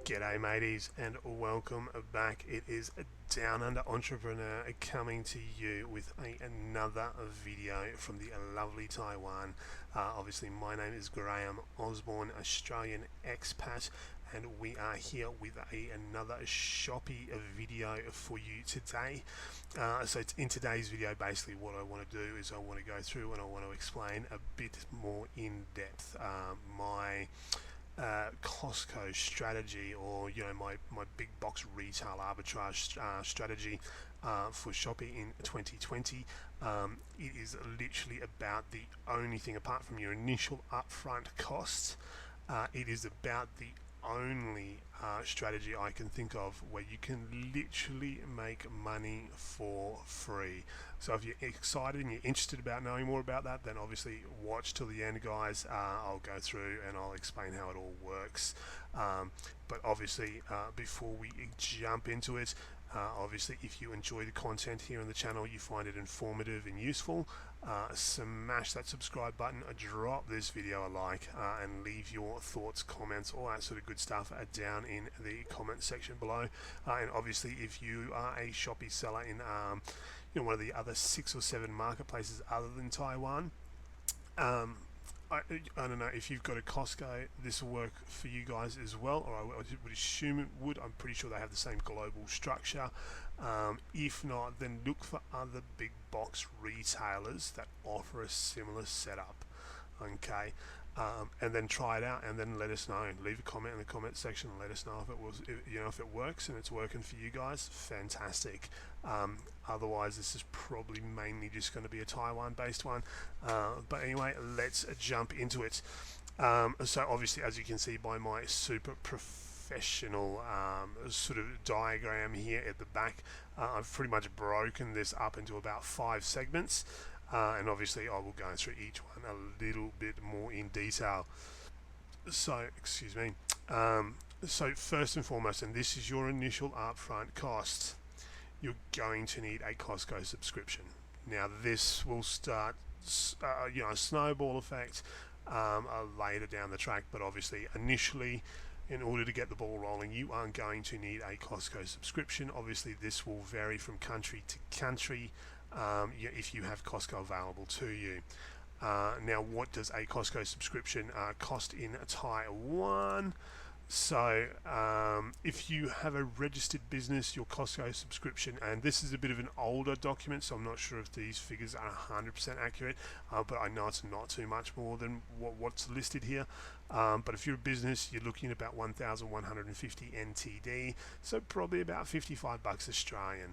G'day mateys and welcome back. It is Down Under Entrepreneur coming to you with another video from the lovely Taiwan. Obviously my name is Graham Osborne, Australian expat, and we are here with another Shopee video for you today. So in today's video, basically what I want to do is I want to go through and I want to explain a bit more in depth my Costco strategy, or my big box retail arbitrage strategy for Shopee in 2020. It is literally about the only thing, apart from your initial upfront costs, it is about the only strategy I can think of where you can literally make money for free. So if you're excited and you're interested about knowing more about that, then obviously watch till the end, guys. I'll go through and I'll explain how it all works. But obviously before we jump into it, obviously if you enjoy the content here on the channel, you find it informative and useful, smash that subscribe button, drop this video a like, and leave your thoughts, comments, all that sort of good stuff down in the comment section below. And obviously if you are a Shopee seller in one of the other 6 or 7 marketplaces other than Taiwan, I don't know if you've got a Costco, this will work for you guys as well, or I would assume it would. I'm pretty sure they have the same global structure. If not, then look for other big box retailers that offer a similar setup. Okay, and then try it out, and then let us know. Leave a comment in the comment section and let us know if it works and it's working for you guys. Fantastic. Otherwise, this is probably mainly just going to be a Taiwan-based one. But anyway, let's jump into it. So obviously, as you can see by my super professional sort of diagram here at the back, I've pretty much broken this up into about 5 segments. And obviously I will go through each one a little bit more in detail. So, excuse me. So first and foremost, and this is your initial upfront cost, you're going to need a Costco subscription. Now this will start, a snowball effect later down the track, but obviously initially, in order to get the ball rolling, you are going to need a Costco subscription. Obviously this will vary from country to country. If you have Costco available to you. Now, what does a Costco subscription cost in Taiwan? So if you have a registered business, your Costco subscription, and this is a bit of an older document, so I'm not sure if these figures are 100% accurate, but I know it's not too much more than what's listed here. But if you're a business, you're looking at about 1,150 NTD, so probably about 55 bucks Australian.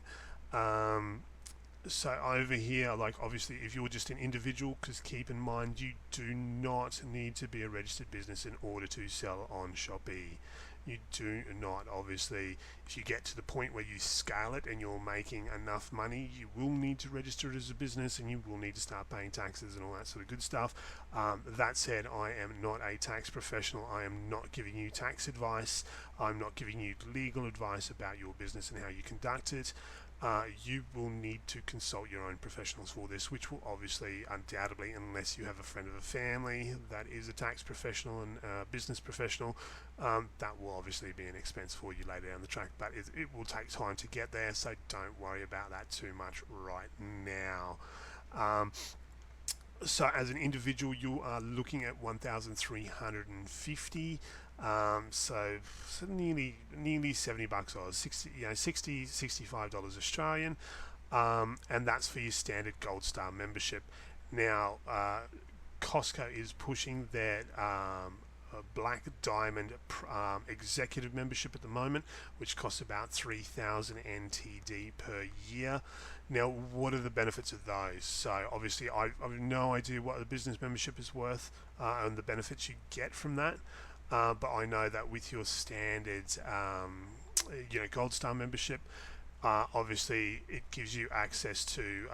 So over here, like obviously if you're just an individual, because keep in mind you do not need to be a registered business in order to sell on Shopee. You do not. Obviously if you get to the point where you scale it and you're making enough money, you will need to register it as a business and you will need to start paying taxes and all that sort of good stuff. That said, I am not a tax professional. I am not giving you tax advice. I'm not giving you legal advice about your business and how you conduct it. You will need to consult your own professionals for this, which will obviously, undoubtedly, unless you have a friend of a family that is a tax professional and business professional, that will obviously be an expense for you later down the track, but it will take time to get there, so don't worry about that too much right now. So as an individual, you are looking at 1,350. So nearly 70 bucks Oz, 65 dollars Australian, and that's for your standard Gold Star membership. Now Costco is pushing their Black Diamond executive membership at the moment, which costs about 3,000 NTD per year. Now, what are the benefits of those? So obviously I have no idea what the business membership is worth and the benefits you get from that. But I know that with your standard, Gold Star membership, obviously it gives you access to,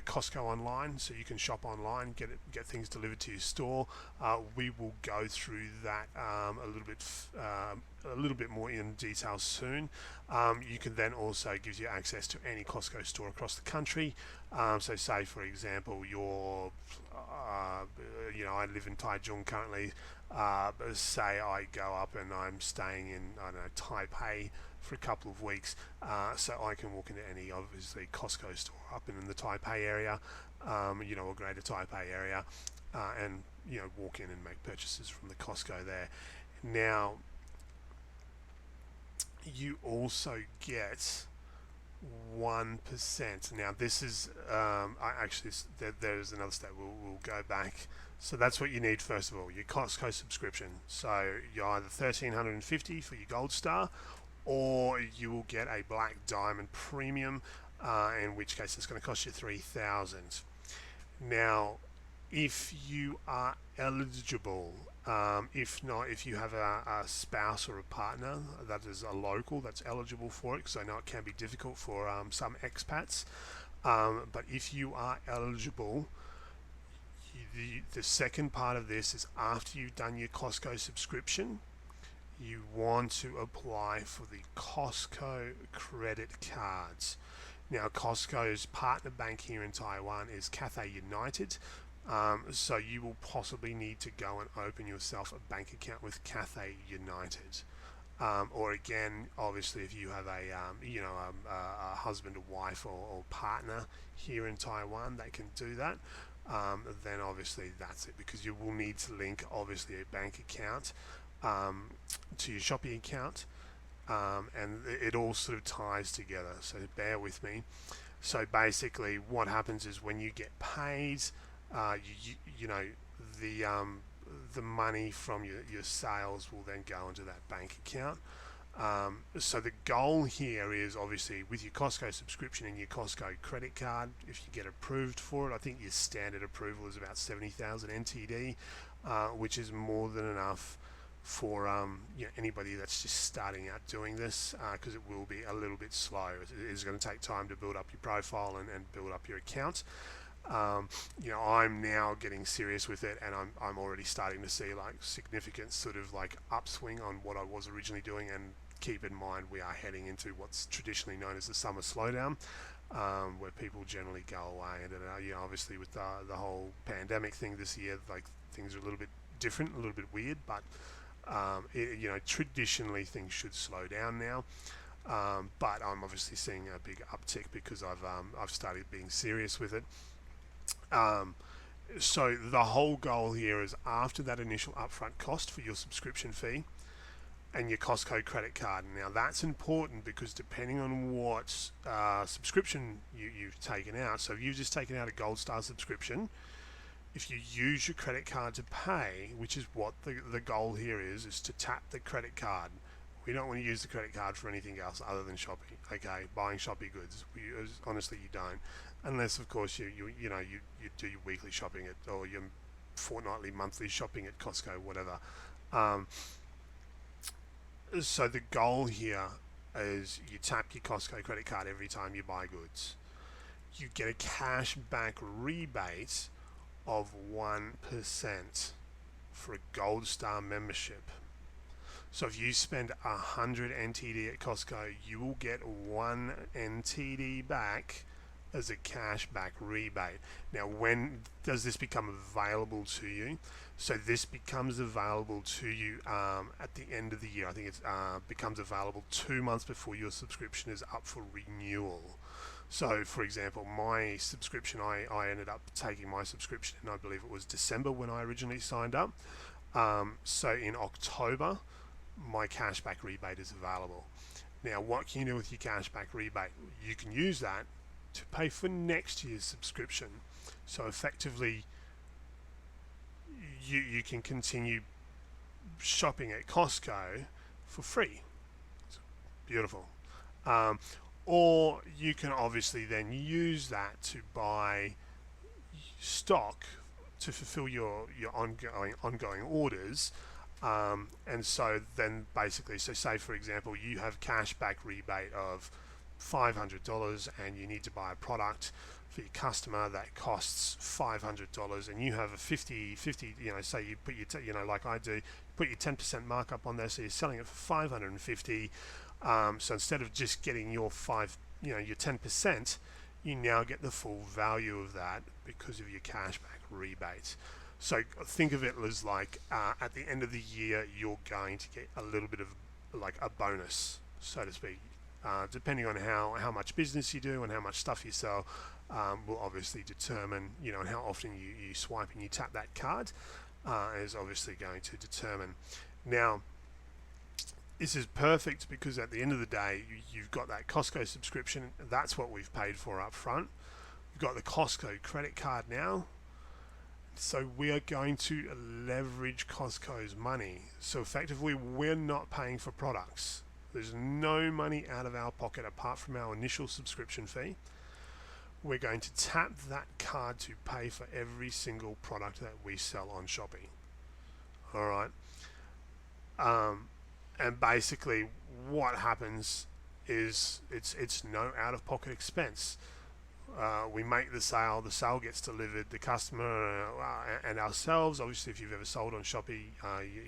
Costco online, so you can shop online, get things delivered to your store. We will go through that a little bit more in detail soon. You can then also gives you access to any Costco store across the country. So say for example, I live in Taichung currently. say I go up and I'm staying in, I don't know, Taipei for a couple of weeks, so I can walk into any, obviously, Costco store up in the Taipei area, or greater Taipei area, and walk in and make purchases from the Costco there. Now, you also get 1%. Now this is there's another step. We'll go back. So that's what you need first of all, your Costco subscription. So you're either $1,350 for your Gold Star, or you will get a Black Diamond Premium, in which case it's going to cost you $3,000. Now, if you are eligible, if not, if you have a spouse or a partner that is a local that's eligible for it, because I know it can be difficult for some expats, but if you are eligible, the second part of this is after you've done your Costco subscription, you want to apply for the Costco credit cards. Now, Costco's partner bank here in Taiwan is Cathay United. So you will possibly need to go and open yourself a bank account with Cathay United, or again, obviously, if you have a husband or wife or partner here in Taiwan that can do that, then obviously that's it, because you will need to link obviously a bank account to your Shopee account, and it all sort of ties together. So bear with me. So basically, what happens is when you get paid, the money from your sales will then go into that bank account. So the goal here is obviously with your Costco subscription and your Costco credit card, if you get approved for it, I think your standard approval is about 70,000 NTD, which is more than enough for anybody that's just starting out doing this, because it will be a little bit slow. It is going to take time to build up your profile and build up your account. I'm now getting serious with it, and I'm already starting to see like significant sort of like upswing on what I was originally doing. And keep in mind, we are heading into what's traditionally known as the summer slowdown, where people generally go away. And obviously with the whole pandemic thing this year, like things are a little bit different, a little bit weird, but traditionally things should slow down now. But I'm obviously seeing a big uptick because I've started being serious with it. So the whole goal here is after that initial upfront cost for your subscription fee and your Costco credit card. Now that's important because depending on what subscription you've taken out, so if you've just taken out a Gold Star subscription, if you use your credit card to pay, which is what the goal here is to tap the credit card. We don't want to use the credit card for anything else other than Shopee. Okay, buying Shopee goods. Honestly, you don't, unless of course you do your weekly shopping or your fortnightly, monthly shopping at Costco, whatever. So the goal here is you tap your Costco credit card every time you buy goods. You get a cash back rebate of 1% for a Gold Star membership. So if you spend 100 NTD at Costco, you will get 1 NTD back as a cash back rebate. Now, when does this become available to you? So this becomes available to you at the end of the year. I think it becomes available 2 months before your subscription is up for renewal. So for example, my subscription, I ended up taking my subscription in, I believe it was December when I originally signed up. So in October, my cashback rebate is available. Now, what can you do with your cashback rebate? You can use that to pay for next year's subscription. So effectively, you can continue shopping at Costco for free. It's beautiful. Or you can obviously then use that to buy stock to fulfill your ongoing orders. And so then basically, so say for example, you have cashback rebate of $500 and you need to buy a product for your customer that costs $500, and you have a 50, say you put your, like I do, put your 10% markup on there, so you're selling it for $550. So instead of just getting your 10%, you now get the full value of that because of your cashback rebate. So think of it as like at the end of the year, you're going to get a little bit of like a bonus, so to speak. Depending on how much business you do and how much stuff you sell, will obviously determine, you know, how often you swipe and you tap that card, is obviously going to determine. Now, this is perfect because at the end of the day, you've got that Costco subscription. That's what we've paid for up front. We've got the Costco credit card now. So we are going to leverage Costco's money. So effectively, we're not paying for products. There's no money out of our pocket apart from our initial subscription fee. We're going to tap that card to pay for every single product that we sell on Shopee. All right. And basically, what happens is it's no out-of-pocket expense. We make the sale gets delivered, the customer and ourselves. Obviously, if you've ever sold on Shopee,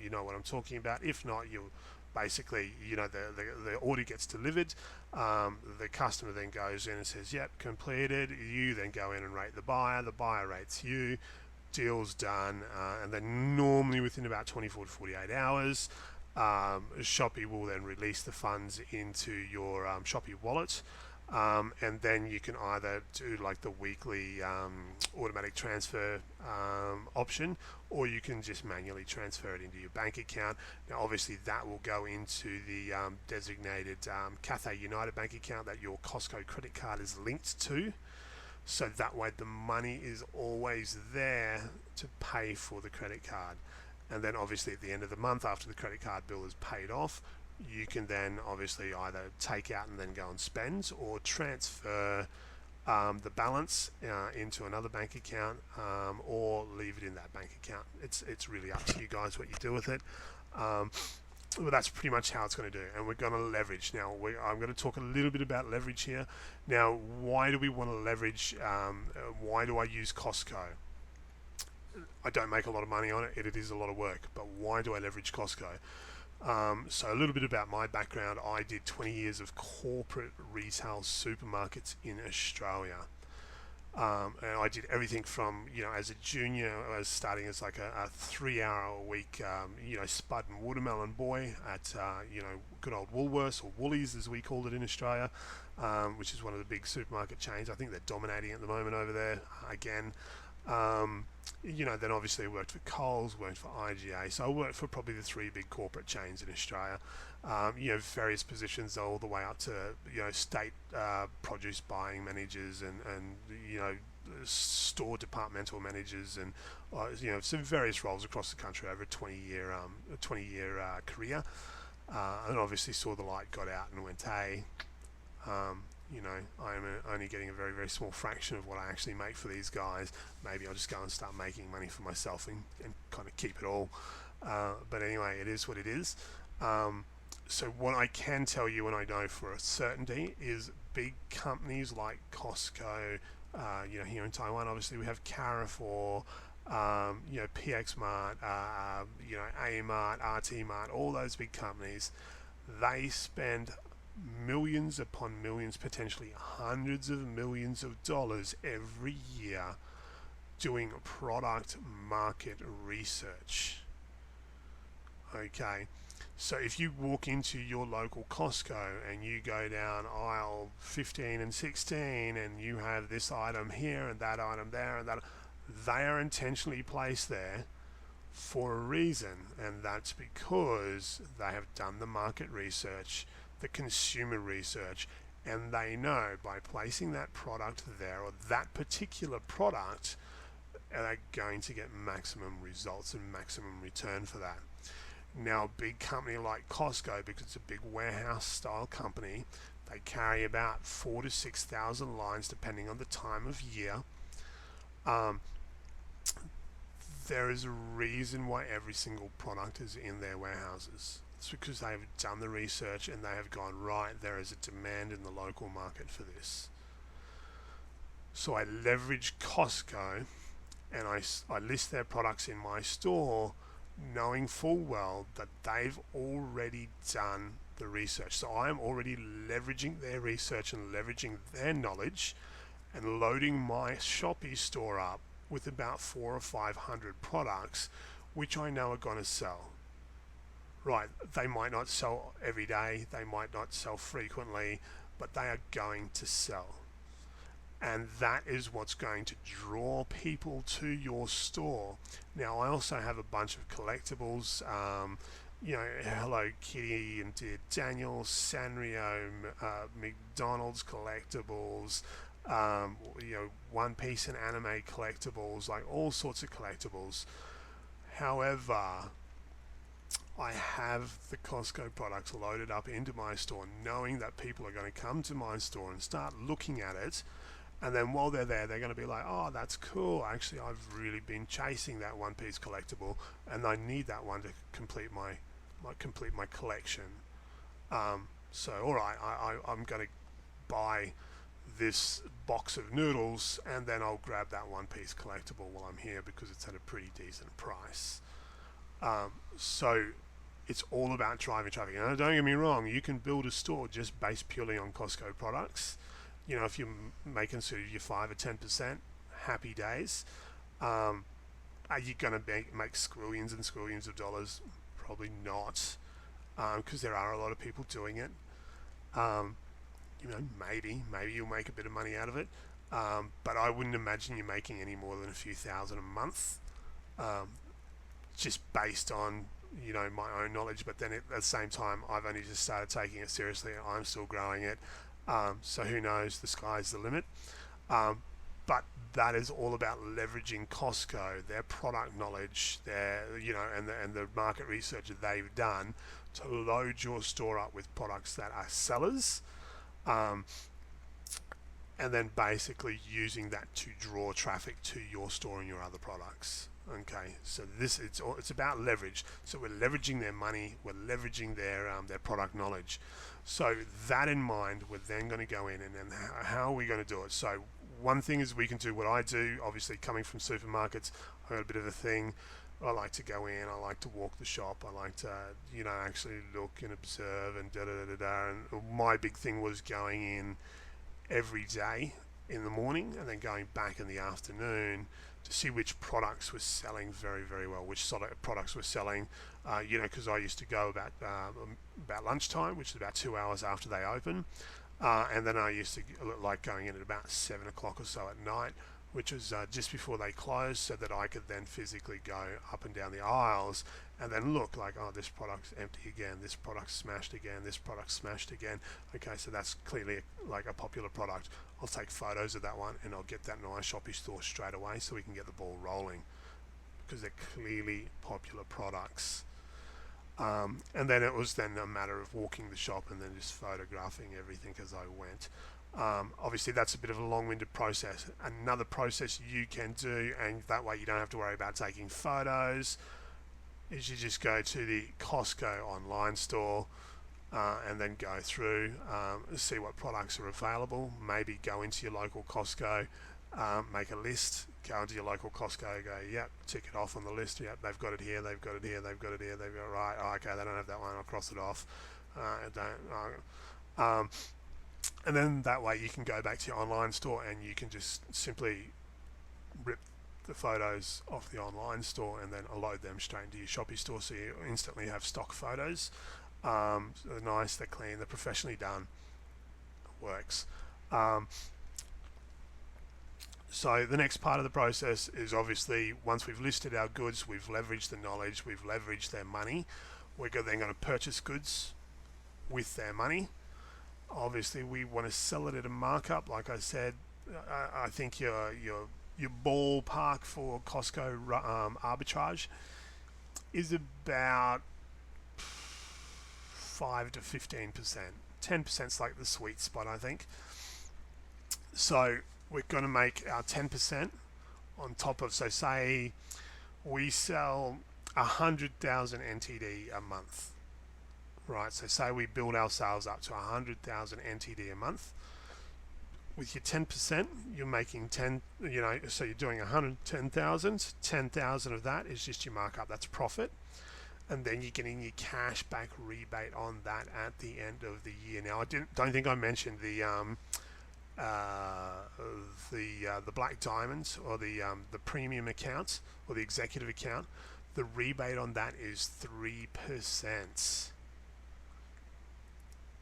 you know what I'm talking about. If not, you'll basically, you know, the order gets delivered. The customer then goes in and says, yep, completed. You then go in and rate the buyer rates you, deal's done, and then normally within about 24 to 48 hours, Shopee will then release the funds into your Shopee wallet. And then you can either do like the weekly automatic transfer option, or you can just manually transfer it into your bank account. Now obviously that will go into the designated Cathay United bank account that your Costco credit card is linked to, so that way the money is always there to pay for the credit card. And then obviously at the end of the month, after the credit card bill is paid off, you can then obviously either take out and then go and spend, or transfer the balance into another bank account, or leave it in that bank account. It's really up to you guys what you do with it. Well, that's pretty much how it's going to do, and we're going to leverage. Now, I'm going to talk a little bit about leverage here. Now, why do we want to leverage? Why do I use Costco? I don't make a lot of money on it. It is a lot of work, but why do I leverage Costco? So a little bit about my background. I did 20 years of corporate retail supermarkets in Australia. And I did everything from, you know, as a junior, I was starting as like a 3-hour a week, you know, spud and watermelon boy at, you know, good old Woolworths, or Woolies as we called it in Australia, which is one of the big supermarket chains. I think they're dominating at the moment over there again. You know, then obviously I worked for Coles, worked for IGA, so I worked for probably the 3 big corporate chains in Australia. You know, various positions all the way up to, you know, state produce buying managers, and you know, store departmental managers, and you know, some various roles across the country over a 20-year career. And obviously saw the light, got out and went, hey, you know, I'm only getting a very, very small fraction of what I actually make for these guys. Maybe I'll just go and start making money for myself and kind of keep it all. But anyway, it is what it is. So what I can tell you, and I know for a certainty, is big companies like Costco, you know, here in Taiwan, obviously we have Carrefour, you know, PX Mart, you know, A Mart, RT Mart, all those big companies, they spend millions upon millions, potentially hundreds of millions of dollars every year doing product market research. Okay, so if you walk into your local Costco and you go down aisle 15 and 16 and you have this item here and that item there and that, they are intentionally placed there for a reason, and that's because they have done the market research, the consumer research, and they know by placing that product there, or that particular product, they're going to get maximum results and maximum return for that. Now, a big company like Costco, because it's a big warehouse style company, they carry about 4,000 to 6,000 lines depending on the time of year. There is a reason why every single product is in their warehouses. It's because they have done the research and they have gone, right, there is a demand in the local market for this. So I leverage Costco and I list their products in my store, knowing full well that they've already done the research. So I'm already leveraging their research and leveraging their knowledge and loading my Shopee store up with about 400 or 500 products which I know are going to sell. Right, they might not sell every day, they might not sell frequently, but they are going to sell. And that is what's going to draw people to your store. Now, I also have a bunch of collectibles, Hello Kitty and Dear Daniel, Sanrio, McDonald's collectibles, One Piece and anime collectibles, like all sorts of collectibles. However, I have the Costco products loaded up into my store, knowing that people are going to come to my store and start looking at it, and then while they're there, they're going to be like, oh, that's cool, actually I've really been chasing that One Piece collectible and I need that one to complete my collection. So alright, I'm going to buy this box of noodles and then I'll grab that One Piece collectible while I'm here because it's at a pretty decent price. So it's all about driving traffic. And don't get me wrong, you can build a store just based purely on Costco products. If you're making sort of your 5 or 10%, happy days. Are you going to make squillions and squillions of dollars? Probably not, because there are a lot of people doing it. Maybe you'll make a bit of money out of it, but I wouldn't imagine you're making any more than a few thousand a month, just based on my own knowledge. But then at the same time, I've only just started taking it seriously. I'm still growing it, so who knows? The sky's the limit. But that is all about leveraging Costco, their product knowledge, and the market research that they've done to load your store up with products that are sellers, and then basically using that to draw traffic to your store and your other products. Okay, so it's about leverage. So we're leveraging their money, we're leveraging their product knowledge. So that in mind, we're then going to go in and then how are we going to do it? So one thing is we can do what I do. Obviously, coming from supermarkets, I've got a bit of a thing. I like to go in, I like to walk the shop, I like to actually look and observe and da-da-da-da-da. And my big thing was going in every day in the morning and then going back in the afternoon to see which products were selling very, very well, which sort of products were selling, because I used to go about lunchtime, which is about 2 hours after they open, and then I used to like going in at about 7 o'clock or so at night, which was just before they closed, so that I could then physically go up and down the aisles and then look like, oh, this product's empty again, this product's smashed again, this product's smashed again. Okay, so that's clearly like a popular product. I'll take photos of that one and I'll get that in my Shopee store straight away so we can get the ball rolling, because they're clearly popular products. And then it was then a matter of walking the shop and then just photographing everything as I went. Obviously that's a bit of a long-winded process. Another process you can do, and that way you don't have to worry about taking photos, is you just go to the Costco online store and then go through, see what products are available, maybe go into your local Costco, make a list, go into your local Costco, go, yep, tick it off on the list, yep, they've got it here, they've got it here, they've got it here, they've got it right, oh, okay, they don't have that one, I'll cross it off, and then that way you can go back to your online store and you can just simply rip the photos off the online store and then load them straight into your Shopee store, so you instantly have stock photos. So they're nice, they're clean, they're professionally done. It works. So the next part of the process is obviously once we've listed our goods, we've leveraged the knowledge, we've leveraged their money, we're then going to purchase goods with their money. Obviously we want to sell it at a markup. Like I said, I think your ballpark for Costco arbitrage is about 5 to 15%. 10% is like the sweet spot, I think. So we're going to make our 10% on top of, so say we sell 100,000 NTD a month, right? So say we build our sales up to 100,000 NTD a month. With your 10%, you're making 10, so you're doing 110,000. 10,000 of that is just your markup, that's profit. And then you're getting your cash back rebate on that at the end of the year. Now, don't think I mentioned the the black diamonds, or the premium accounts, or the executive account, the rebate on that is 3%,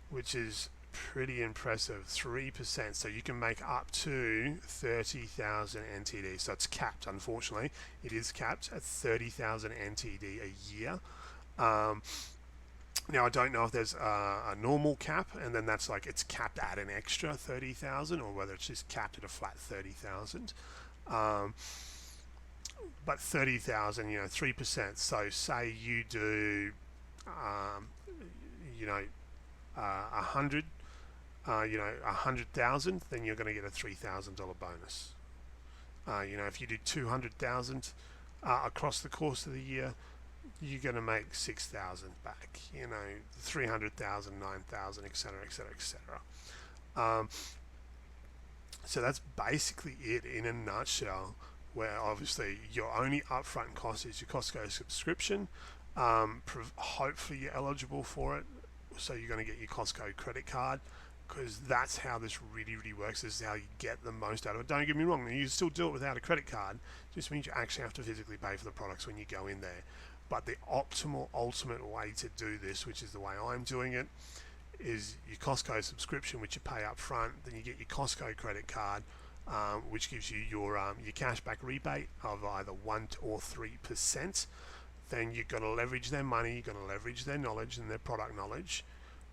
which is pretty impressive. 3%. So you can make up to 30,000 NTD. So it's capped, unfortunately. It is capped at 30,000 NTD a year. Now I don't know if there's a normal cap, and then that's like it's capped at an extra 30,000, or whether it's just capped at a flat 30,000. But 30,000, 3%. So say you do, you know, 100, 100,000, then you're going to get a $3,000 bonus. If you do 200,000 across the course of the year, you're going to make 6,000 back. 300,000, 9,000, etc., etc., etc. So that's basically it in a nutshell. Where obviously your only upfront cost is your Costco subscription. Hopefully you're eligible for it, so you're going to get your Costco credit card, because that's how this really, really works. This is how you get the most out of it. Don't get me wrong, you still do it without a credit card. It just means you actually have to physically pay for the products when you go in there. But the optimal, ultimate way to do this, which is the way I'm doing it, is your Costco subscription, which you pay up front. Then you get your Costco credit card, which gives you your cashback rebate of either 1 or 3%. Then you've got to leverage their money, you've got to leverage their knowledge and their product knowledge.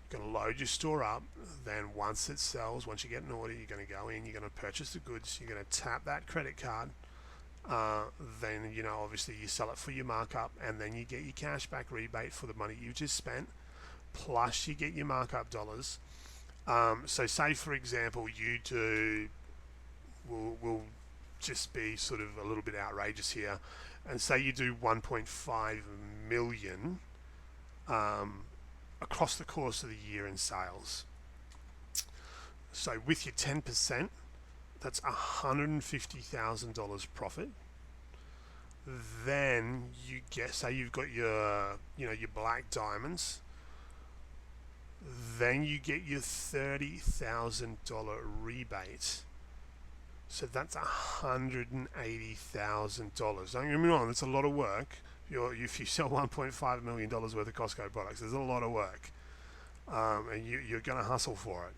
You've got to load your store up. Then once it sells, once you get an order, you're going to go in, you're going to purchase the goods, you're going to tap that credit card. Then obviously you sell it for your markup, and then you get your cashback rebate for the money you just spent, plus you get your markup dollars. So say for example you do, we'll just be sort of a little bit outrageous here, and say you do 1.5 million across the course of the year in sales. So with your 10%, that's $150,000 profit. Then you get, say you've got your your black diamonds, then you get your $30,000 rebate. So that's $180,000. Don't get me wrong, that's a lot of work. If you sell $1.5 million worth of Costco products, there's a lot of work, and you're going to hustle for it.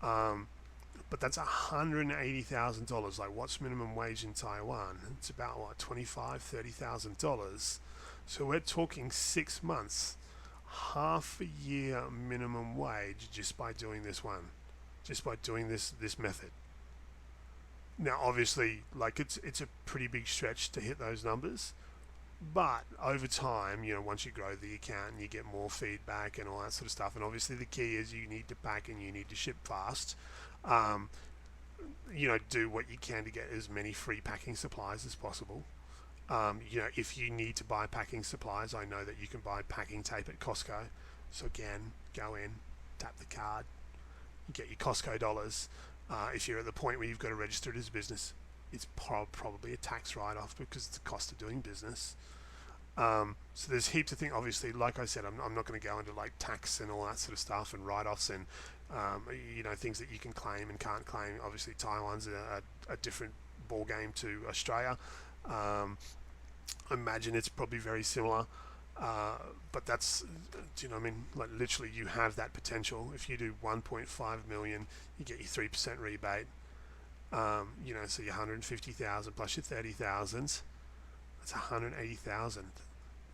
But that's $180,000. Like, what's minimum wage in Taiwan? It's about what, $25,000-$30,000. So we're talking 6 months, half a year minimum wage, just by doing this this method. Now, obviously, like it's a pretty big stretch to hit those numbers, but over time, once you grow the account and you get more feedback and all that sort of stuff, and obviously the key is you need to pack and you need to ship fast. Do what you can to get as many free packing supplies as possible. If you need to buy packing supplies, I know that you can buy packing tape at Costco. So again, go in, tap the card, get your Costco dollars. If you're at the point where you've got to register it as a business, it's probably a tax write-off because it's the cost of doing business. So there's heaps of things. Obviously, like I said, I'm not going to go into like tax and all that sort of stuff and write-offs and things that you can claim and can't claim. Obviously, Taiwan's a different ball game to Australia. I imagine it's probably very similar. But that's, like literally you have that potential. If you do 1.5 million, you get your 3% rebate. So your 150,000 plus your 30,000, that's 180,000.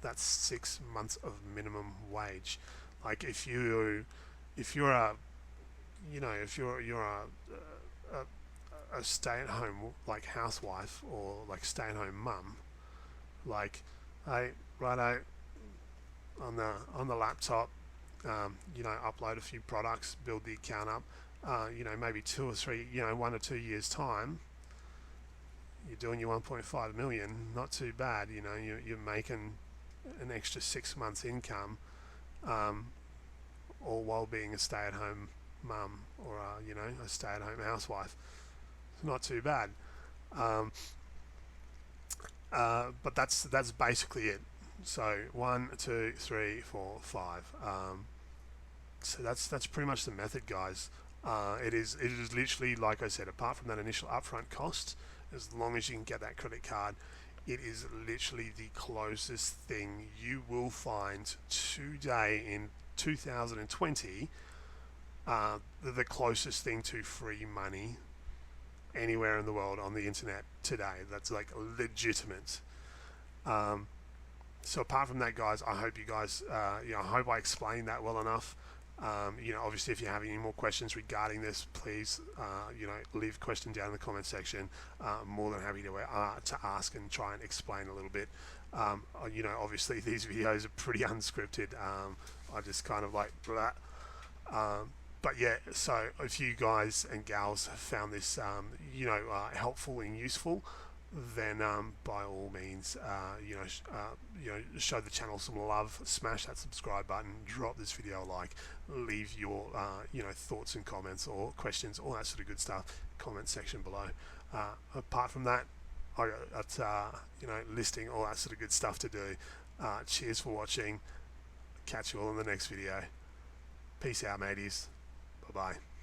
That's 6 months of minimum wage. Like if you're a stay-at-home like housewife or like stay-at-home mum, like hey, righto, on the laptop, upload a few products, build the account up. Maybe 2 or 3, 1 or 2 years time, you're doing your 1.5 million. Not too bad. You're making an extra 6 months income, all while being a stay-at-home mum or a stay-at-home housewife. It's not too bad. But that's basically it. So 1, 2, 3, 4, 5. So that's pretty much the method, guys. It is literally, like I said, apart from that initial upfront cost, as long as you can get that credit card, it is literally the closest thing you will find today in 2020, the closest thing to free money anywhere in the world on the internet today. That's like legitimate. So apart from that, guys, I hope you guys, I hope I explained that well enough. Obviously, if you have any more questions regarding this, please, leave a question down in the comment section. I'm more than happy to ask and try and explain a little bit. Obviously, these videos are pretty unscripted. I just kind of like blah. But yeah, so if you guys and gals have found this, helpful and useful, then by all means, show the channel some love, smash that subscribe button, drop this video a like, leave your thoughts and comments or questions, all that sort of good stuff, comment section below. Apart from that, I got listing all that sort of good stuff to do. Cheers for watching. Catch you all in the next video. Peace out, mateys. Bye bye.